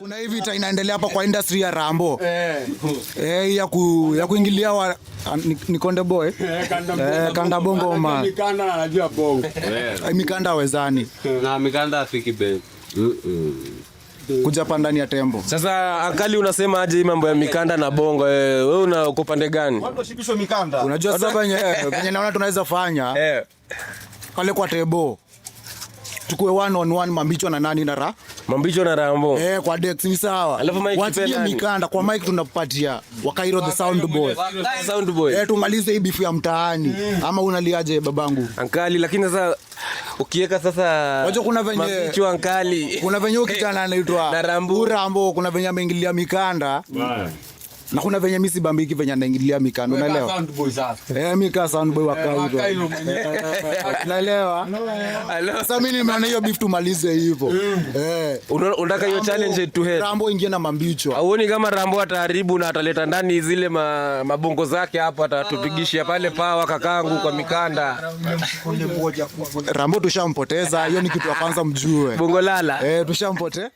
Kuna hivi vita inaendelea hapa kwa industry ya Rambo. Ya kuingilia ni Konde Boy. Kanda bongo man. Mikanda anajua bongo. Mikanda wezani. Na mikanda afiki babe. Kuja ndani ya tembo. Sasa Ankali unasema aje hii mambo ya mikanda na bongo? Wewe uko pande gani? Watu washikishwe mikanda. Unajua sasa venye naona tunaweza fanya. Pale kwa tebo. Tukue 1-on-1 Mambicho na nani na Mambicho na Rambo. Kwa Dex ni sawa. Watie mikanda kwa mic tunapatia Wakairo the sound boy. Sound boy. Tumalize hii bifu ya mtaani. Ama unaliaje babangu? Ankali lakini sasa ukiweka sasa wacho kuna venye Mambicho Ankali. Kuna venye ukitana anaitwa na Rambo. Kuna venye ameingilia mikanda. Na kuna venye mimi sibambiki venye anaingilia mikanda, unaelewa? Sound boy sasa. Mika sound boy Wakairo. Unaelewa? Sasa mimi nimeona hiyo beef tumalize hivyo. Unataka hiyo challenge to head. Rambo ingie na Mambicho. Hauoni kama Rambo ataharibu na ataleta ndani zile mabongo zake hapo, atatupigishia pale pawa kakangu kwa mikanda. Rambo tushampoteza, hiyo ni kitu ya kwanza mjue. Bongo lala. Tushampoteza.